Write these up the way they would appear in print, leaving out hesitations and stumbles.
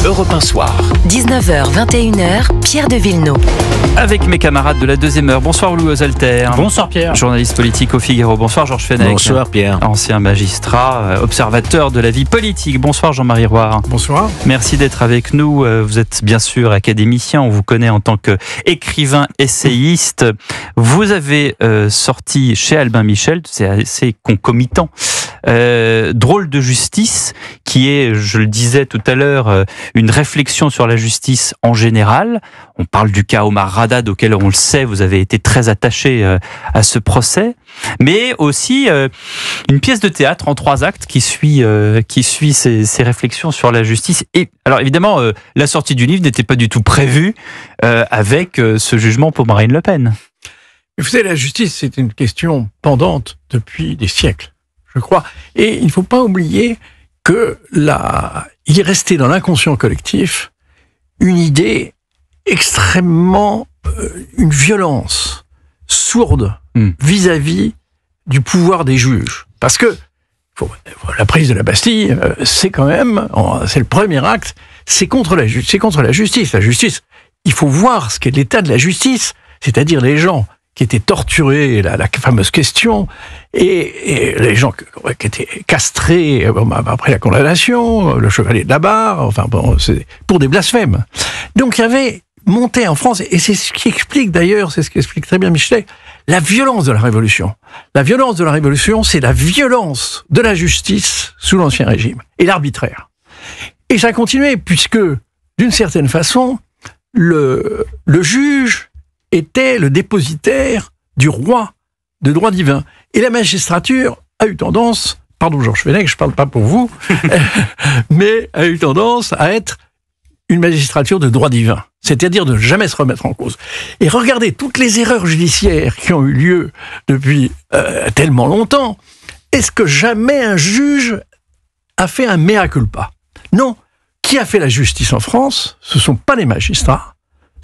Europe 1 Soir. 19h, 21h, Pierre de Villeneuve. Avec mes camarades de la deuxième heure. Bonsoir Louis Osalter. Bonsoir Pierre. Journaliste politique au Figaro. Bonsoir Georges Fenech. Bonsoir Pierre. Ancien magistrat, observateur de la vie politique. Bonsoir Jean-Marie Roire. Bonsoir. Merci d'être avec nous. Vous êtes bien sûr académicien. On vous connaît en tant qu'écrivain essayiste. Vous avez sorti chez Albin Michel, c'est assez concomitant, Drôle de justice, qui est, je le disais tout à l'heure, une réflexion sur la justice en général. On parle du cas Omar Haddad, auquel on le sait, vous avez été très attaché à ce procès, mais aussi une pièce de théâtre en 3 actes qui suit ces réflexions sur la justice. Et alors évidemment, la sortie du livre n'était pas du tout prévue avec ce jugement pour Marine Le Pen. Vous savez, la justice, c'est une question pendante depuis des siècles, je crois. Et il ne faut pas oublier que il est resté dans l'inconscient collectif une idée extrêmement, une violence sourde vis-à-vis du pouvoir des juges. Parce que la prise de la Bastille, c'est quand même, c'est le premier acte, c'est contre la justice. La justice, il faut voir ce qu'est l'état de la justice, c'est-à-dire les gens qui étaient torturés, la fameuse question, et les gens qui étaient castrés après la condamnation, le chevalier de la barre, enfin bon, c'est pour des blasphèmes. Donc il y avait monté en France, et c'est ce qui explique d'ailleurs, c'est ce qu'explique très bien Michelet, la violence de la Révolution. La violence de la Révolution, c'est la violence de la justice sous l'Ancien Régime, et l'arbitraire. Et ça a continué, puisque, d'une certaine façon, le juge était le dépositaire du roi, de droit divin. Et la magistrature a eu tendance, pardon Georges Fenech, je ne parle pas pour vous, mais a eu tendance à être une magistrature de droit divin, c'est-à-dire de ne jamais se remettre en cause. Et regardez toutes les erreurs judiciaires qui ont eu lieu depuis tellement longtemps. Est-ce que jamais un juge a fait un mea culpa? Non. Qui a fait la justice en France? Ce ne sont pas les magistrats.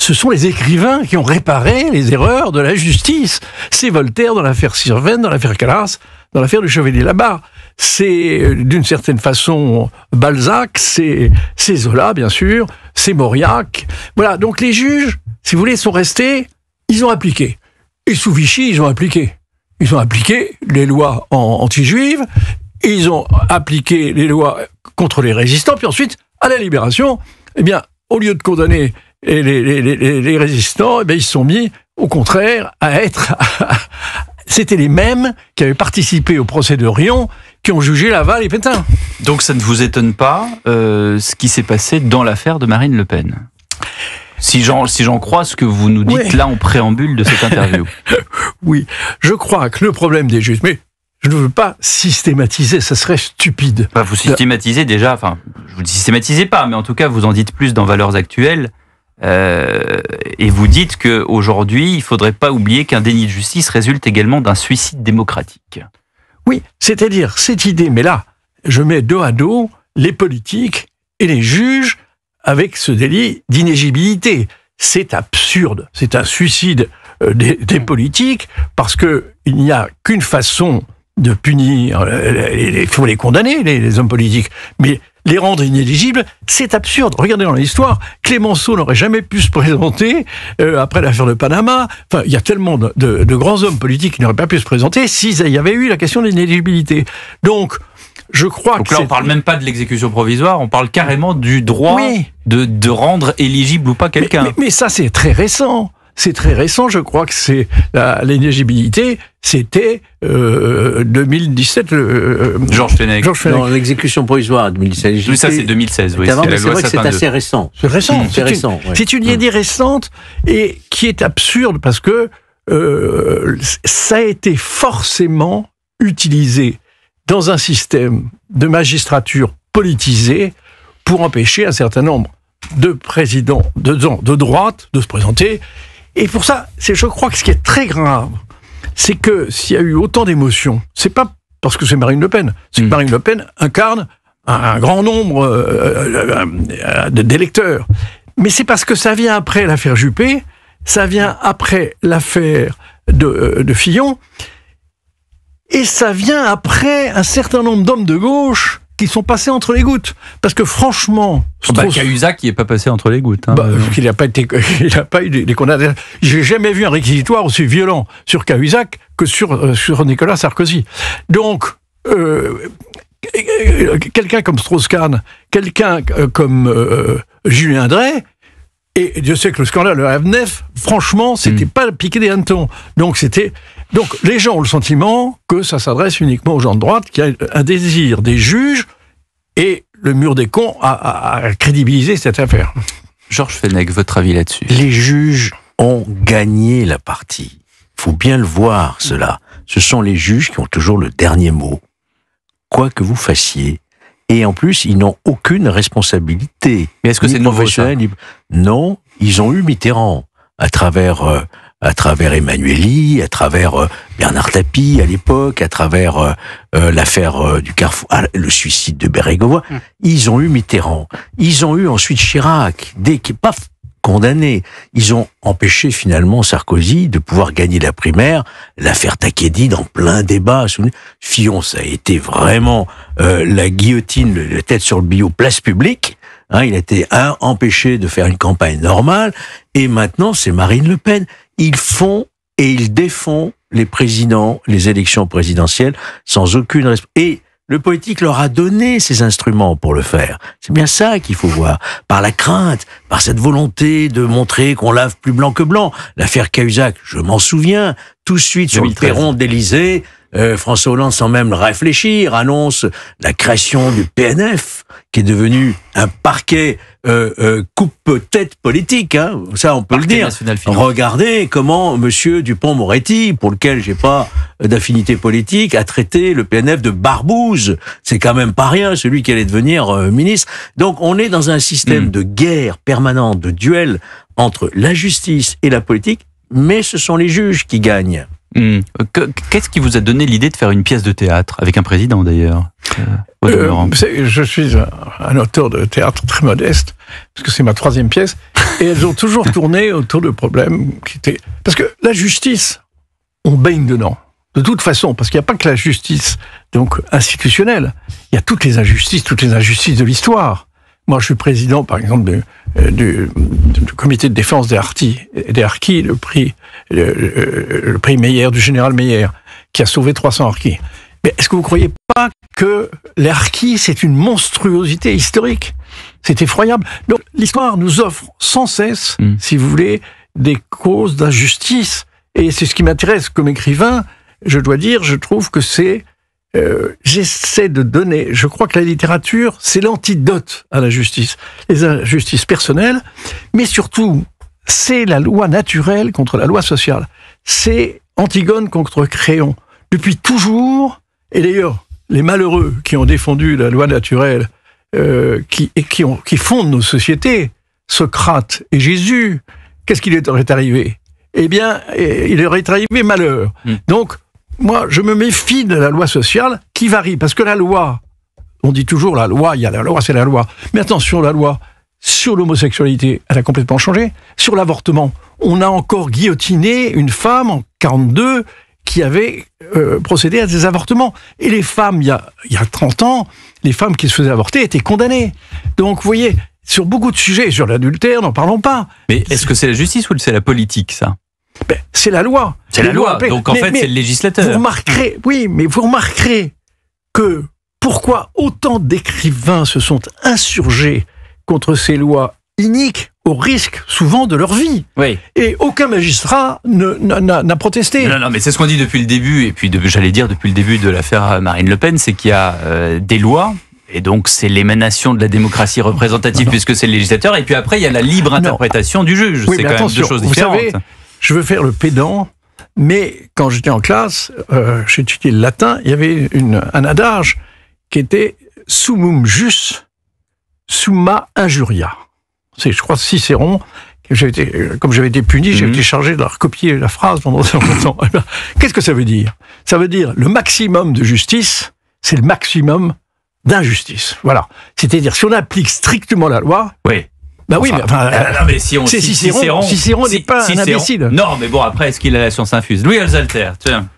Ce sont les écrivains qui ont réparé les erreurs de la justice. C'est Voltaire dans l'affaire Sirven, dans l'affaire Calas, dans l'affaire du chevalier de la barre. C'est, d'une certaine façon, Balzac, c'est Zola, bien sûr, c'est Mauriac. Voilà, donc les juges, si vous voulez, sont restés, ils ont appliqué. Et sous Vichy, ils ont appliqué. Ils ont appliqué les lois anti-juives, ils ont appliqué les lois contre les résistants, puis ensuite, à la Libération, eh bien, au lieu de condamner et les résistants, eh bien, ils se sont mis, au contraire, à être... C'était les mêmes qui avaient participé au procès de Riom qui ont jugé Laval et Pétain. Donc ça ne vous étonne pas ce qui s'est passé dans l'affaire de Marine Le Pen, si j'en crois ce que vous nous dites là en préambule de cette interview. Oui, je crois que le problème des juges... Mais je ne veux pas systématiser, ça serait stupide. Vous systématisez déjà, enfin, je vous systématisez pas, mais en tout cas, vous en dites plus dans Valeurs Actuelles. Et vous dites qu'aujourd'hui, il ne faudrait pas oublier qu'un déni de justice résulte également d'un suicide démocratique. Oui, c'est-à-dire cette idée, mais là, je mets dos à dos les politiques et les juges avec ce délit d'inéligibilité. C'est absurde, c'est un suicide des politiques, parce qu'il n'y a qu'une façon de punir, il faut les condamner, les hommes politiques, mais les rendre inéligibles, c'est absurde. Regardez dans l'histoire, Clémenceau n'aurait jamais pu se présenter après l'affaire de Panama. Enfin, il y a tellement de grands hommes politiques qui n'auraient pas pu se présenter s'il y avait eu la question de l'inéligibilité. Donc, je crois que là, on ne parle même pas de l'exécution provisoire, on parle carrément du droit de rendre éligible ou pas quelqu'un. Mais ça, c'est très récent. C'est très récent, je crois que c'est l'éligibilité, c'était 2017. Georges Fenech. Non, l'exécution provisoire 2017. Oui, ça c'est 2016. Oui, c'est vrai que c'est assez récent. C'est récent. C'est une idée récente et qui est absurde parce que ça a été forcément utilisé dans un système de magistrature politisée pour empêcher un certain nombre de présidents de droite de se présenter. Et pour ça, je crois que ce qui est très grave, c'est que s'il y a eu autant d'émotions, c'est pas parce que c'est Marine Le Pen, c'est que Marine Le Pen incarne un grand nombre d'électeurs. Mais c'est parce que ça vient après l'affaire Juppé, ça vient après l'affaire de Fillon, et ça vient après un certain nombre d'hommes de gauche qui sont passés entre les gouttes. Parce que franchement... Cahuzac, il n'est pas passé entre les gouttes. Hein. Il n'a pas eu des condamnations. J'ai jamais vu un réquisitoire aussi violent sur Cahuzac que sur Nicolas Sarkozy. Donc, quelqu'un comme Strauss-Kahn, quelqu'un comme Julien Drey, et Dieu sait que le scandale de la Avnef, franchement, c'était pas piqué des hannetons. Donc les gens ont le sentiment que ça s'adresse uniquement aux gens de droite, qui a un désir des juges, et le mur des cons a crédibilisé cette affaire. Georges Fenech, votre avis là-dessus? Les juges ont gagné la partie. Il faut bien le voir, cela. Ce sont les juges qui ont toujours le dernier mot, quoi que vous fassiez. Et en plus, ils n'ont aucune responsabilité. Mais est-ce que c'est nouveau, ça ? Non, ils ont eu Mitterrand à travers Emmanuelli, à travers Bernard Tapie à l'époque, à travers l'affaire du Carrefour, le suicide de Bérégovoy. Ils ont eu Mitterrand. Ils ont eu ensuite Chirac, paf, condamné. Ils ont empêché finalement Sarkozy de pouvoir gagner la primaire. L'affaire Takedi dans plein débat. Fillon, ça a été vraiment la guillotine, la tête sur le billot, place publique. Il a été empêché de faire une campagne normale. Et maintenant, c'est Marine Le Pen. Ils font et ils défont les présidents, les élections présidentielles sans aucune responsabilité. Et le politique leur a donné ces instruments pour le faire. C'est bien ça qu'il faut voir. Par la crainte, par cette volonté de montrer qu'on lave plus blanc que blanc. L'affaire Cahuzac, je m'en souviens, tout de suite sur le perron d'Élysée, François Hollande, sans même le réfléchir, annonce la création du PNF, qui est devenu un parquet coupe-tête politique. Ça, on peut le dire. Regardez comment Monsieur Dupond-Moretti, pour lequel j'ai pas d'affinité politique, a traité le PNF de barbouze. C'est quand même pas rien, celui qui allait devenir ministre. Donc, on est dans un système de guerre permanente, de duel entre la justice et la politique, mais ce sont les juges qui gagnent. Qu'est-ce qui vous a donné l'idée de faire une pièce de théâtre, avec un président d'ailleurs je suis un auteur de théâtre très modeste, parce que c'est ma 3e pièce, et elles ont toujours tourné autour de problèmes qui étaient... Parce que la justice, on baigne dedans, de toute façon, parce qu'il n'y a pas que la justice donc institutionnelle, il y a toutes les injustices de l'histoire. Moi, je suis président, par exemple, du comité de défense des harkis, le prix Meyer, du général Meyer, qui a sauvé 300 harkis. Mais est-ce que vous ne croyez pas que les harkis, c'est une monstruosité historique? C'est effroyable. Donc, l'histoire nous offre sans cesse, si vous voulez, des causes d'injustice. Et c'est ce qui m'intéresse comme écrivain. Je dois dire, je trouve que c'est... j'essaie de donner... Je crois que la littérature, c'est l'antidote à la justice. Les injustices personnelles, mais surtout, c'est la loi naturelle contre la loi sociale. C'est Antigone contre Créon. Depuis toujours, et d'ailleurs, les malheureux qui ont défendu la loi naturelle, qui fondent nos sociétés, Socrate et Jésus, qu'est-ce qui leur est arrivé? Eh bien, il leur est arrivé malheur. Donc, moi, je me méfie de la loi sociale qui varie, parce que la loi, on dit toujours la loi, il y a la loi, c'est la loi. Mais attention, la loi sur l'homosexualité, elle a complètement changé. Sur l'avortement, on a encore guillotiné une femme en 1942 qui avait procédé à des avortements. Et les femmes, il y a 30 ans, les femmes qui se faisaient avorter étaient condamnées. Donc, vous voyez, sur beaucoup de sujets, sur l'adultère, n'en parlons pas. Mais est-ce que c'est la justice ou c'est la politique, ça? C'est la loi. C'est la loi, donc en fait, c'est le législateur. Vous remarquerez que pourquoi autant d'écrivains se sont insurgés contre ces lois iniques au risque souvent de leur vie. Oui. Et aucun magistrat n'a protesté. Non, mais c'est ce qu'on dit depuis le début, et puis j'allais dire depuis le début de l'affaire Marine Le Pen, c'est qu'il y a des lois, et donc c'est l'émanation de la démocratie représentative puisque c'est le législateur, et puis après il y a la libre interprétation du juge. Oui, c'est quand même deux choses différentes. Vous savez, je veux faire le pédant, mais quand j'étais en classe, j'étudiais le latin, il y avait un adage qui était « summum jus, summa injuria ». C'est, je crois, Cicéron. Comme j'avais été puni, j'ai été chargé de recopier la phrase pendant longtemps. Qu'est-ce que ça veut dire? Ça veut dire le maximum de justice, c'est le maximum d'injustice. Voilà. C'est-à-dire, si on applique strictement la loi... Oui. Ben oui, mais si on c'est Cicéron n'est pas un imbécile. Non, mais bon, après, est-ce qu'il a la science infuse? Louis Alzalter, tiens.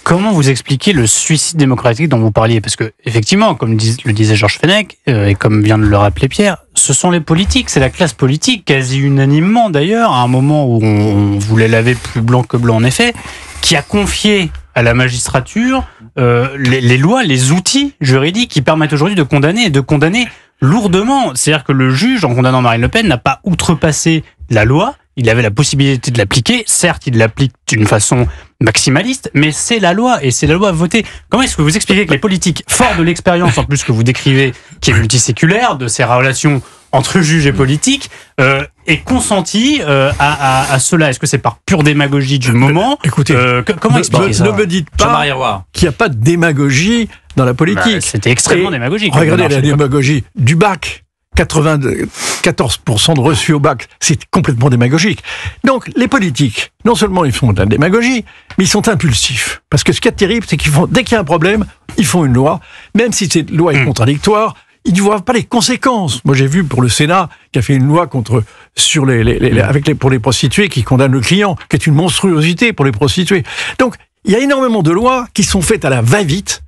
Comment vous expliquez le suicide démocratique dont vous parliez? Parce que, effectivement, comme le disait Georges Fenech, et comme vient de le rappeler Pierre, ce sont les politiques, c'est la classe politique, quasi unanimement d'ailleurs, à un moment où on voulait laver plus blanc que blanc en effet, qui a confié à la magistrature les lois, les outils juridiques qui permettent aujourd'hui de condamner, et de condamner lourdement. C'est-à-dire que le juge, en condamnant Marine Le Pen, n'a pas outrepassé la loi. Il avait la possibilité de l'appliquer. Certes, il l'applique d'une façon maximaliste, mais c'est la loi, et c'est la loi votée. Comment est-ce que vous expliquez que les politiques, forts de l'expérience en plus que vous décrivez, qui est multiséculaire, de ces relations entre juges et politiques, aient consenti à cela? Est-ce que c'est par pure démagogie du moment? Écoutez, comment expliquer ça? Ne me dites pas qu'il n'y a pas de démagogie dans la politique. C'était extrêmement démagogique. Regardez la démagogie du bac. 94% de reçus au bac, c'est complètement démagogique. Donc, les politiques, non seulement ils font de la démagogie, mais ils sont impulsifs. Parce que ce qui est terrible, c'est qu'ils font, dès qu'il y a un problème, ils font une loi, même si cette loi est contradictoire, ils ne voient pas les conséquences. Moi, j'ai vu pour le Sénat, qui a fait une loi pour les prostituées, qui condamne le client, qui est une monstruosité pour les prostituées. Donc, il y a énormément de lois qui sont faites à la va-vite.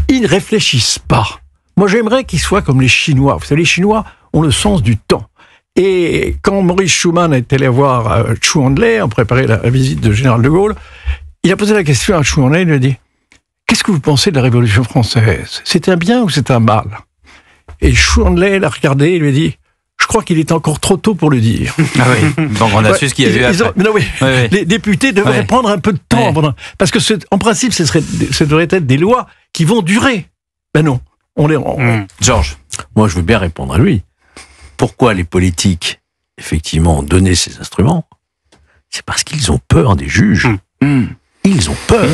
Ils ne réfléchissent pas. Moi, j'aimerais qu'ils soient comme les Chinois. Vous savez, les Chinois ont le sens du temps. Et quand Maurice Schumann est allé voir Chu Enlai, en préparant la visite de général de Gaulle, il a posé la question à Chu Enlai, il lui a dit « Qu'est-ce que vous pensez de la Révolution française? C'est un bien ou c'est un mal ?» Et Chu Enlai l'a regardé et lui a dit « Je crois qu'il est encore trop tôt pour le dire. » Ah oui, donc on a su ce qu'il y a eu après. Les députés devraient prendre un peu de temps. Parce que, en principe, ce devrait être des lois qui vont durer. Ben non. Georges, moi je veux bien répondre à lui. Pourquoi les politiques, effectivement, ont donné ces instruments? C'est parce qu'ils ont peur des juges. Ils ont peur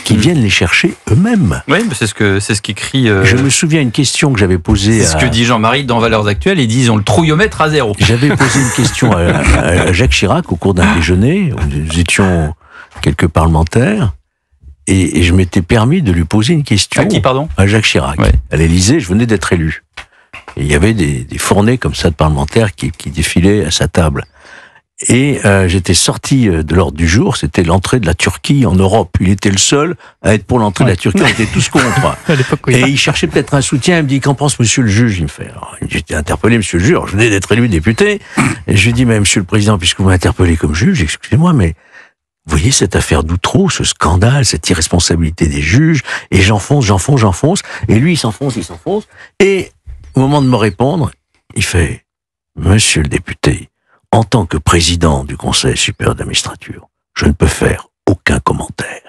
qu'ils viennent les chercher eux-mêmes. Oui, mais c'est ce qu'écrit. Je me souviens une question que j'avais posée. C'est ce que dit Jean-Marie dans Valeurs Actuelles. Il dit ils ont le trouillomètre à 0. J'avais posé une question à Jacques Chirac au cours d'un déjeuner où nous étions quelques parlementaires. Et je m'étais permis de lui poser une question. À qui, pardon? À Jacques Chirac. Ouais. À l'Élysée, je venais d'être élu. Et il y avait des fournées comme ça de parlementaires qui défilaient à sa table. Et j'étais sorti de l'ordre du jour, c'était l'entrée de la Turquie en Europe. Il était le seul à être pour l'entrée de la Turquie, on était tous contre. Et il cherchait peut-être un soutien, il me dit « Qu'en pense monsieur le juge ?» Il me fait. Alors, j'étais interpellé, monsieur le juge, je venais d'être élu député. Et je lui dis « Mais monsieur le président, puisque vous m'interpellez comme juge, excusez-moi, mais... Vous voyez cette affaire d'Outreau, ce scandale, cette irresponsabilité des juges, et j'enfonce, et lui il s'enfonce, et au moment de me répondre, il fait « Monsieur le député, en tant que président du Conseil supérieur de la magistrature, je ne peux faire aucun commentaire.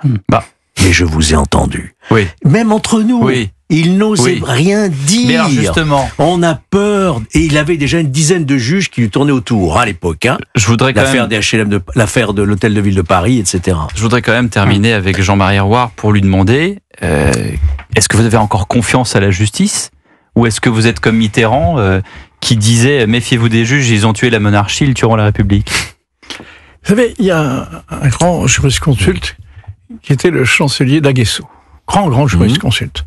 Mais je vous ai entendu. Oui. Même entre nous, il n'osait rien dire. Mais alors justement, on a peur. Et il avait déjà une dizaine de juges qui lui tournaient autour à l'époque. Je voudrais quand l'affaire des HLM, l'affaire de l'hôtel de ville de Paris, etc. Je voudrais quand même terminer avec Jean-Marie Roire pour lui demander est-ce que vous avez encore confiance à la justice, ou est-ce que vous êtes comme Mitterrand qui disait méfiez-vous des juges, ils ont tué la monarchie, ils tueront la République? Vous savez, il y a un grand jurisconsulte qui était le chancelier d'Aguesseau. Grand jurisconsulte.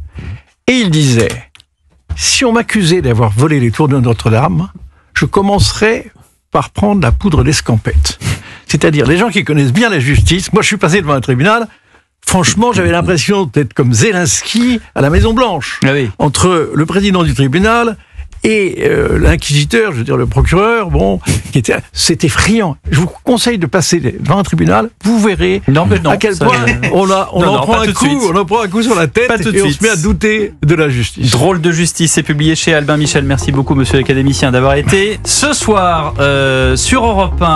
Et il disait, si on m'accusait d'avoir volé les tours de Notre-Dame, je commencerais par prendre la poudre d'escampette. C'est-à-dire, les gens qui connaissent bien la justice, moi je suis passé devant un tribunal, franchement j'avais l'impression d'être comme Zelensky à la Maison-Blanche. Ah oui. Entre le président du tribunal et l'inquisiteur, je veux dire le procureur, c'est effrayant. Je vous conseille de passer devant un tribunal, vous verrez à quel point on en prend un coup sur la tête et on se met à douter de la justice. Drôle de justice, c'est publié chez Albin Michel. Merci beaucoup monsieur l'académicien d'avoir été ce soir sur Europe 1.